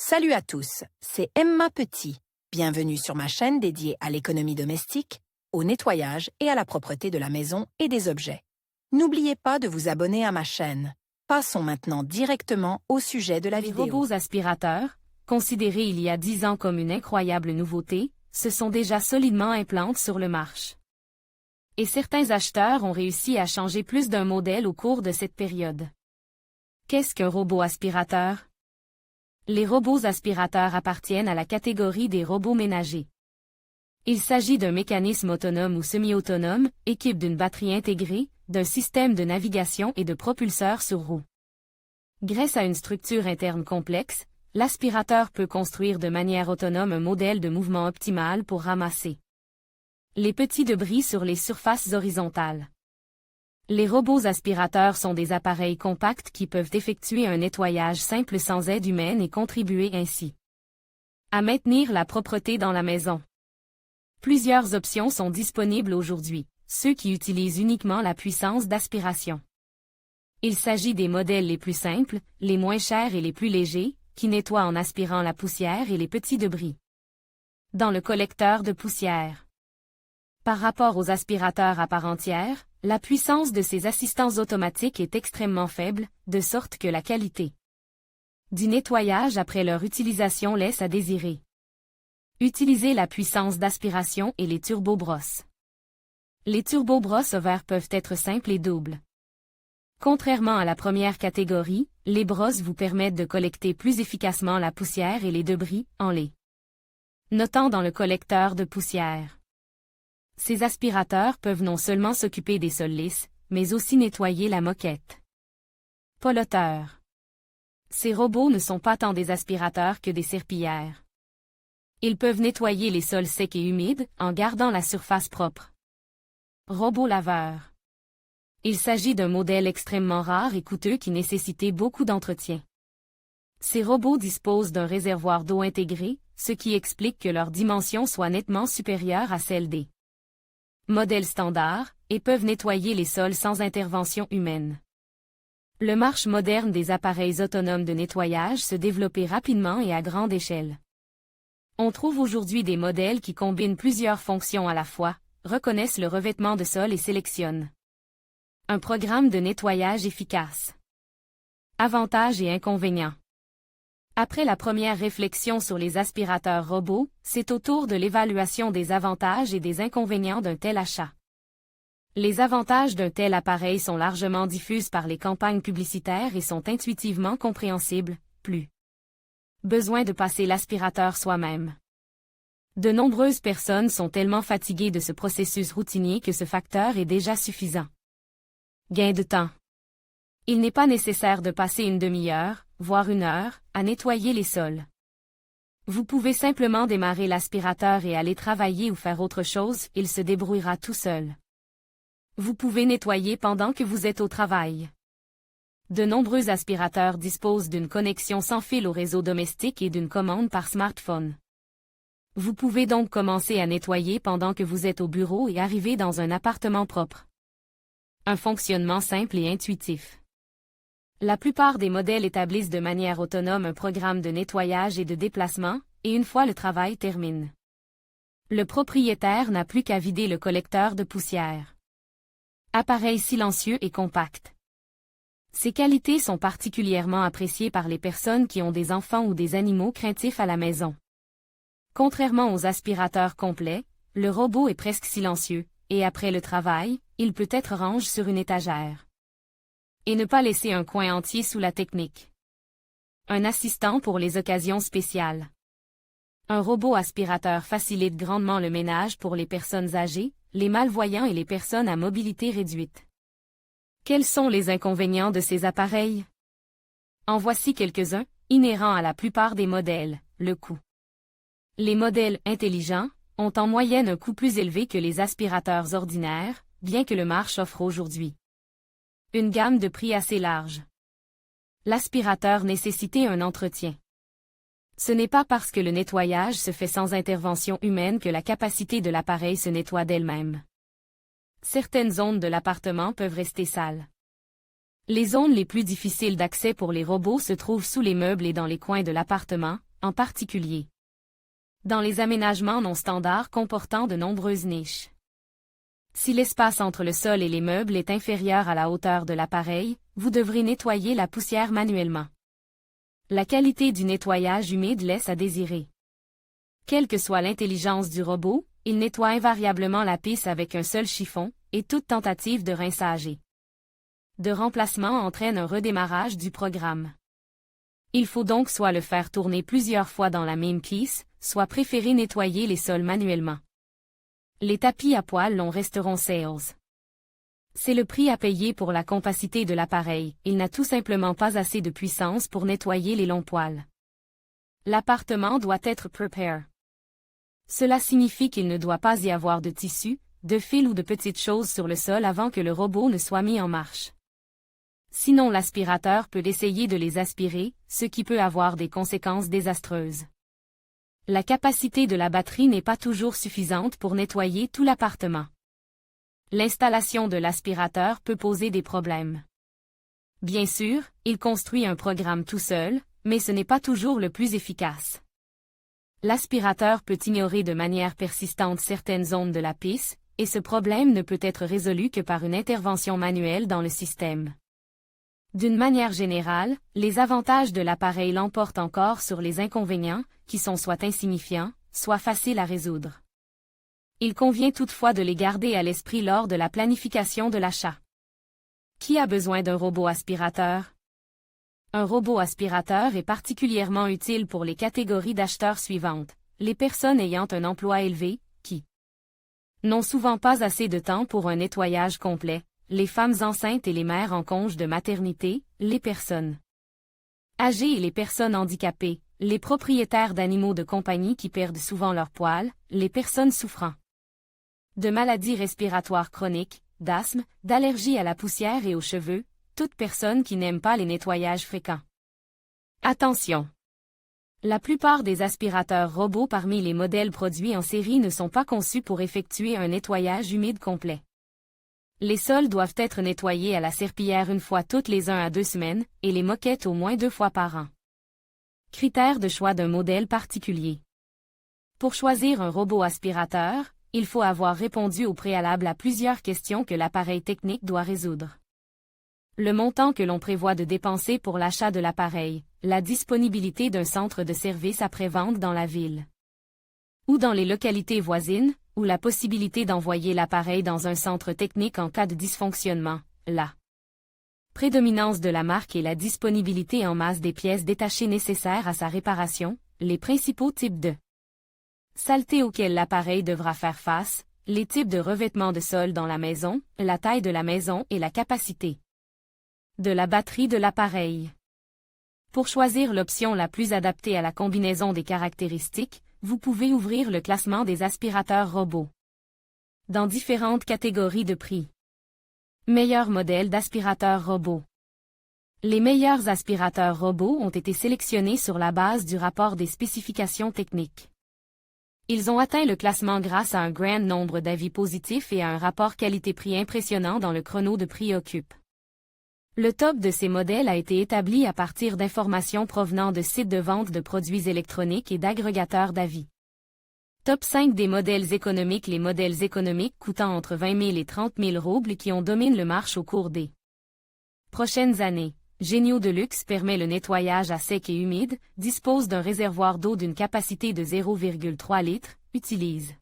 Salut à tous, c'est Emma Petit. Bienvenue sur ma chaîne dédiée à l'économie domestique, au nettoyage et à la propreté de la maison et des objets. N'oubliez pas de vous abonner à ma chaîne. Passons maintenant directement au sujet de la Les vidéo. robots aspirateurs, considérés il y a 10 ans comme une incroyable nouveauté, se sont déjà solidement implantés sur le marché. Et certains acheteurs ont réussi à changer plus d'un modèle au cours de cette période. Qu'est-ce qu'un robot aspirateur? Les robots aspirateurs appartiennent à la catégorie des robots ménagers. Il s'agit d'un mécanisme autonome ou semi-autonome, équipé d'une batterie intégrée, d'un système de navigation et de propulseurs sur roues. Grâce à une structure interne complexe, l'aspirateur peut construire de manière autonome un modèle de mouvement optimal pour ramasser les petits débris sur les surfaces horizontales. Les robots aspirateurs sont des appareils compacts qui peuvent effectuer un nettoyage simple sans aide humaine et contribuer ainsi à maintenir la propreté dans la maison. Plusieurs options sont disponibles aujourd'hui, ceux qui utilisent uniquement la puissance d'aspiration. Il s'agit des modèles les plus simples, les moins chers et les plus légers, qui nettoient en aspirant la poussière et les petits débris dans le collecteur de poussière. Par rapport aux aspirateurs à part entière, la puissance de ces assistants automatiques est extrêmement faible, de sorte que la qualité du nettoyage après leur utilisation laisse à désirer. Utilisez la puissance d'aspiration et les turbobrosses. Les turbobrosses ovaires peuvent être simples et doubles. Contrairement à la première catégorie, les brosses vous permettent de collecter plus efficacement la poussière et les débris, en les notant dans le collecteur de poussière. Ces aspirateurs peuvent non seulement s'occuper des sols lisses, mais aussi nettoyer la moquette. Polluteur. Ces robots ne sont pas tant des aspirateurs que des serpillères. Ils peuvent nettoyer les sols secs et humides, en gardant la surface propre. Robot laveur. Il s'agit d'un modèle extrêmement rare et coûteux qui nécessitait beaucoup d'entretien. Ces robots disposent d'un réservoir d'eau intégré, ce qui explique que leur dimension soit nettement supérieure à celle des modèles standards, et peuvent nettoyer les sols sans intervention humaine. Le marché moderne des appareils autonomes de nettoyage se développait rapidement et à grande échelle. On trouve aujourd'hui des modèles qui combinent plusieurs fonctions à la fois, reconnaissent le revêtement de sol et sélectionnent un programme de nettoyage efficace. Avantages et inconvénients. Après la première réflexion sur les aspirateurs robots, c'est au tour de l'évaluation des avantages et des inconvénients d'un tel achat. Les avantages d'un tel appareil sont largement diffusés par les campagnes publicitaires et sont intuitivement compréhensibles, plus besoin de passer l'aspirateur soi-même. De nombreuses personnes sont tellement fatiguées de ce processus routinier que ce facteur est déjà suffisant. Gain de temps. Il n'est pas nécessaire de passer une demi-heure, voire une heure, à nettoyer les sols. Vous pouvez simplement démarrer l'aspirateur et aller travailler ou faire autre chose, il se débrouillera tout seul. Vous pouvez nettoyer pendant que vous êtes au travail. De nombreux aspirateurs disposent d'une connexion sans fil au réseau domestique et d'une commande par smartphone. Vous pouvez donc commencer à nettoyer pendant que vous êtes au bureau et arriver dans un appartement propre. Un fonctionnement simple et intuitif. La plupart des modèles établissent de manière autonome un programme de nettoyage et de déplacement, et une fois le travail termine, le propriétaire n'a plus qu'à vider le collecteur de poussière. Appareil silencieux et compact. Ces qualités sont particulièrement appréciées par les personnes qui ont des enfants ou des animaux craintifs à la maison. Contrairement aux aspirateurs complets, le robot est presque silencieux, et après le travail, il peut être rangé sur une étagère. Et ne pas laisser un coin entier sous la technique. Un assistant pour les occasions spéciales. Un robot aspirateur facilite grandement le ménage pour les personnes âgées, les malvoyants et les personnes à mobilité réduite. Quels sont les inconvénients de ces appareils? En voici quelques-uns, inhérents à la plupart des modèles, le coût. Les modèles intelligents ont en moyenne un coût plus élevé que les aspirateurs ordinaires, bien que le marché offre aujourd'hui une gamme de prix assez large. L'aspirateur nécessitait un entretien. Ce n'est pas parce que le nettoyage se fait sans intervention humaine que la capacité de l'appareil se nettoie d'elle-même. Certaines zones de l'appartement peuvent rester sales. Les zones les plus difficiles d'accès pour les robots se trouvent sous les meubles et dans les coins de l'appartement, en particulier dans les aménagements non standards comportant de nombreuses niches. Si l'espace entre le sol et les meubles est inférieur à la hauteur de l'appareil, vous devrez nettoyer la poussière manuellement. La qualité du nettoyage humide laisse à désirer. Quelle que soit l'intelligence du robot, il nettoie invariablement la pisse avec un seul chiffon, et toute tentative de rinçage et de remplacement entraîne un redémarrage du programme. Il faut donc soit le faire tourner plusieurs fois dans la même pisse, soit préférer nettoyer les sols manuellement. Les tapis à poils longs resteront sales. C'est le prix à payer pour la compacité de l'appareil, il n'a tout simplement pas assez de puissance pour nettoyer les longs poils. L'appartement doit être prepare. Cela signifie qu'il ne doit pas y avoir de tissu, de fil ou de petites choses sur le sol avant que le robot ne soit mis en marche. Sinon l'aspirateur peut essayer de les aspirer, ce qui peut avoir des conséquences désastreuses. La capacité de la batterie n'est pas toujours suffisante pour nettoyer tout l'appartement. L'installation de l'aspirateur peut poser des problèmes. Bien sûr, il construit un programme tout seul, mais ce n'est pas toujours le plus efficace. L'aspirateur peut ignorer de manière persistante certaines zones de la pisse, et ce problème ne peut être résolu que par une intervention manuelle dans le système. D'une manière générale, les avantages de l'appareil l'emportent encore sur les inconvénients, qui sont soit insignifiants, soit faciles à résoudre. Il convient toutefois de les garder à l'esprit lors de la planification de l'achat. Qui a besoin d'un robot aspirateur? Un robot aspirateur est particulièrement utile pour les catégories d'acheteurs suivantes, les personnes ayant un emploi élevé, qui n'ont souvent pas assez de temps pour un nettoyage complet, les femmes enceintes et les mères en congé de maternité, les personnes âgées et les personnes handicapées, les propriétaires d'animaux de compagnie qui perdent souvent leurs poils, les personnes souffrant de maladies respiratoires chroniques, d'asthme, d'allergie à la poussière et aux cheveux, toute personne qui n'aime pas les nettoyages fréquents. Attention! La plupart des aspirateurs robots parmi les modèles produits en série ne sont pas conçus pour effectuer un nettoyage humide complet. Les sols doivent être nettoyés à la serpillière une fois toutes les 1 à 2 semaines, et les moquettes au moins 2 fois par an. Critères de choix d'un modèle particulier. Pour choisir un robot aspirateur, il faut avoir répondu au préalable à plusieurs questions que l'appareil technique doit résoudre. Le montant que l'on prévoit de dépenser pour l'achat de l'appareil, la disponibilité d'un centre de service après-vente dans la ville ou dans les localités voisines, ou la possibilité d'envoyer l'appareil dans un centre technique en cas de dysfonctionnement, la prédominance de la marque et la disponibilité en masse des pièces détachées nécessaires à sa réparation, les principaux types de saletés auxquelles l'appareil devra faire face, les types de revêtements de sol dans la maison, la taille de la maison et la capacité de la batterie de l'appareil. Pour choisir l'option la plus adaptée à la combinaison des caractéristiques, vous pouvez ouvrir le classement des aspirateurs robots dans différentes catégories de prix. Meilleurs modèles d'aspirateurs robots. Les meilleurs aspirateurs robots ont été sélectionnés sur la base du rapport des spécifications techniques. Ils ont atteint le classement grâce à un grand nombre d'avis positifs et à un rapport qualité-prix impressionnant dans le chrono de prix Occupe. Le top de ces modèles a été établi à partir d'informations provenant de sites de vente de produits électroniques et d'agrégateurs d'avis. Top 5 des modèles économiques. Les modèles économiques coûtant entre 20 000 et 30 000 roubles qui ont dominé le marché au cours des prochaines années. Genio Deluxe permet le nettoyage à sec et humide, dispose d'un réservoir d'eau d'une capacité de 0,3 litres, utilise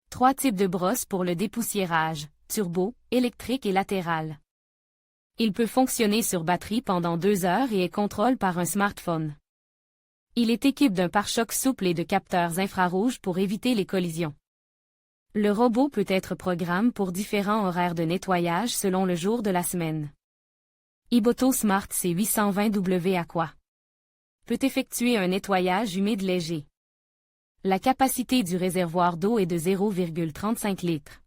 3 types de brosses pour le dépoussiérage, turbo, électrique et latéral. Il peut fonctionner sur batterie pendant 2 heures et est contrôlé par un smartphone. Il est équipé d'un pare-choc souple et de capteurs infrarouges pour éviter les collisions. Le robot peut être programmé pour différents horaires de nettoyage selon le jour de la semaine. Iboto Smart C820W Aqua peut effectuer un nettoyage humide léger. La capacité du réservoir d'eau est de 0,35 litres.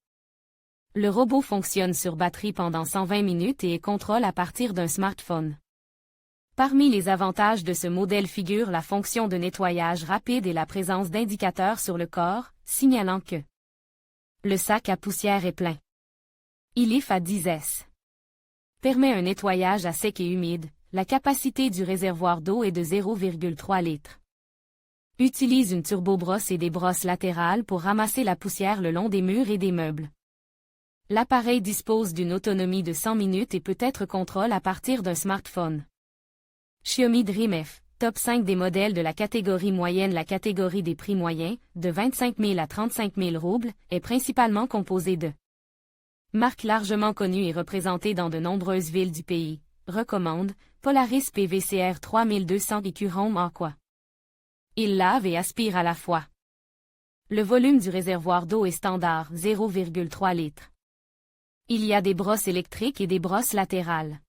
Le robot fonctionne sur batterie pendant 120 minutes et est contrôlé à partir d'un smartphone. Parmi les avantages de ce modèle figure la fonction de nettoyage rapide et la présence d'indicateurs sur le corps, signalant que le sac à poussière est plein. ILIF à 10S permet un nettoyage à sec et humide, la capacité du réservoir d'eau est de 0,3 litres. Utilise une turbobrosse et des brosses latérales pour ramasser la poussière le long des murs et des meubles. L'appareil dispose d'une autonomie de 100 minutes et peut être contrôlé à partir d'un smartphone. Xiaomi Dream F, top 5 des modèles de la catégorie moyenne. La catégorie des prix moyens, de 25 000 à 35 000 roubles, est principalement composée de marques largement connues et représentées dans de nombreuses villes du pays. Recommande, Polaris PVCR 3200 et Home Aqua. Il lave et aspire à la fois. Le volume du réservoir d'eau est standard, 0,3 litres. Il y a des brosses électriques et des brosses latérales.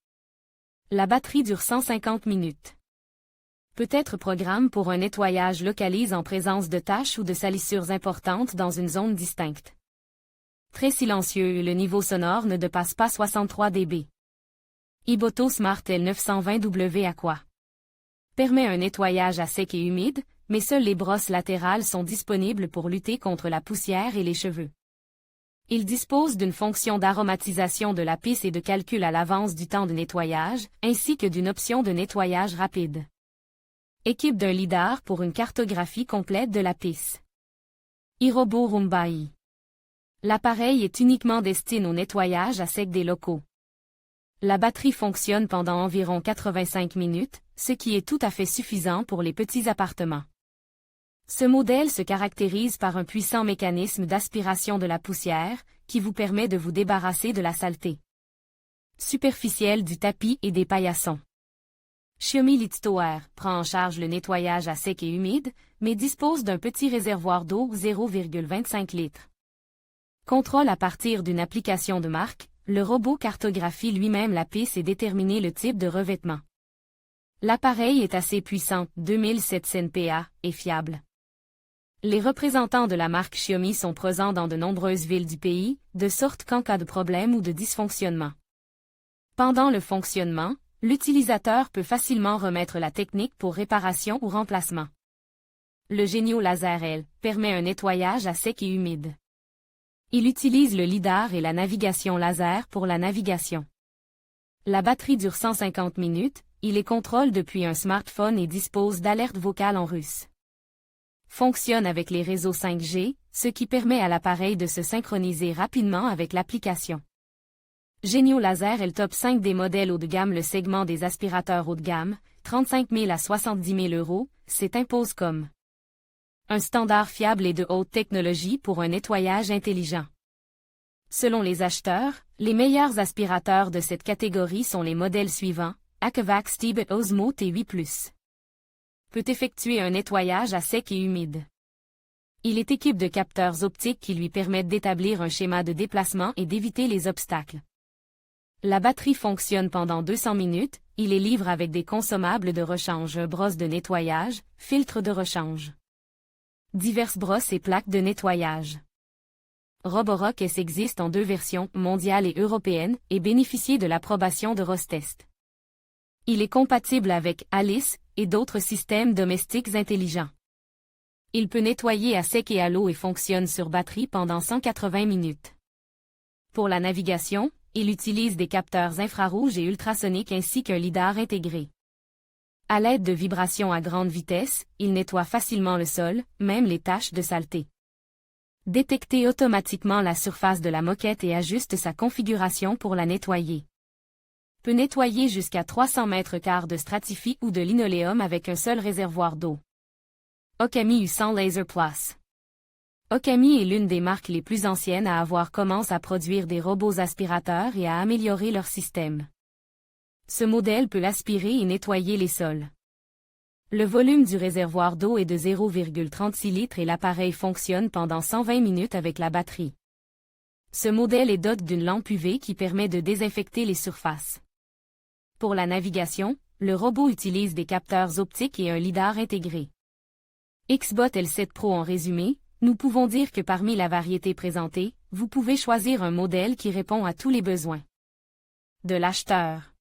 La batterie dure 150 minutes. Peut être programme pour un nettoyage localisé en présence de taches ou de salissures importantes dans une zone distincte. Très silencieux et le niveau sonore ne dépasse pas 63 dB. Iboto Smart L920W Aqua. Permet un nettoyage à sec et humide, mais seules les brosses latérales sont disponibles pour lutter contre la poussière et les cheveux. Il dispose d'une fonction d'aromatisation de la pisse et de calcul à l'avance du temps de nettoyage, ainsi que d'une option de nettoyage rapide. Équipe d'un lidar pour une cartographie complète de la pisse. iRobot Roomba i. L'appareil est uniquement destiné au nettoyage à sec des locaux. La batterie fonctionne pendant environ 85 minutes, ce qui est tout à fait suffisant pour les petits appartements. Ce modèle se caractérise par un puissant mécanisme d'aspiration de la poussière, qui vous permet de vous débarrasser de la saleté superficielle du tapis et des paillassons. Xiaomi LitzTower prend en charge le nettoyage à sec et humide, mais dispose d'un petit réservoir d'eau 0,25 litres. Contrôle à partir d'une application de marque, le robot cartographie lui-même la pisse et détermine le type de revêtement. L'appareil est assez puissant, 2700 PA, et fiable. Les représentants de la marque Xiaomi sont présents dans de nombreuses villes du pays, de sorte qu'en cas de problème ou de dysfonctionnement. Pendant le fonctionnement, l'utilisateur peut facilement remettre la technique pour réparation ou remplacement. Le Genio Laser L permet un nettoyage à sec et humide. Il utilise le lidar et la navigation laser pour la navigation. La batterie dure 150 minutes, il les contrôle depuis un smartphone et dispose d'alertes vocales en russe. Fonctionne avec les réseaux 5G, ce qui permet à l'appareil de se synchroniser rapidement avec l'application. Genio Laser est le top 5 des modèles haut de gamme. Le segment des aspirateurs haut de gamme, 35 000 à 70 000 euros, s'impose comme un standard fiable et de haute technologie pour un nettoyage intelligent. Selon les acheteurs, les meilleurs aspirateurs de cette catégorie sont les modèles suivants, Aquavac Steve Osmo T8+. Peut effectuer un nettoyage à sec et humide. Il est équipé de capteurs optiques qui lui permettent d'établir un schéma de déplacement et d'éviter les obstacles. La batterie fonctionne pendant 200 minutes, il les livre avec des consommables de rechange, brosse de nettoyage, filtre de rechange. Diverses brosses et plaques de nettoyage. Roborock S existe en 2 versions, mondiale et européenne, et bénéficie de l'approbation de Rostest. Il est compatible avec Alice et d'autres systèmes domestiques intelligents. Il peut nettoyer à sec et à l'eau et fonctionne sur batterie pendant 180 minutes. Pour la navigation, il utilise des capteurs infrarouges et ultrasoniques ainsi qu'un lidar intégré. À l'aide de vibrations à grande vitesse, il nettoie facilement le sol, même les taches de saleté. Détecter automatiquement la surface de la moquette et ajuste sa configuration pour la nettoyer. Peut nettoyer jusqu'à 300 mètres carrés de stratifie ou de linoléum avec un seul réservoir d'eau. Okami U100 Laser Plus. Okami est l'une des marques les plus anciennes à avoir commencé à produire des robots aspirateurs et à améliorer leur système. Ce modèle peut aspirer et nettoyer les sols. Le volume du réservoir d'eau est de 0,36 litres et l'appareil fonctionne pendant 120 minutes avec la batterie. Ce modèle est doté d'une lampe UV qui permet de désinfecter les surfaces. Pour la navigation, le robot utilise des capteurs optiques et un lidar intégré. XBot L7 Pro. En résumé, nous pouvons dire que parmi la variété présentée, vous pouvez choisir un modèle qui répond à tous les besoins de l'acheteur.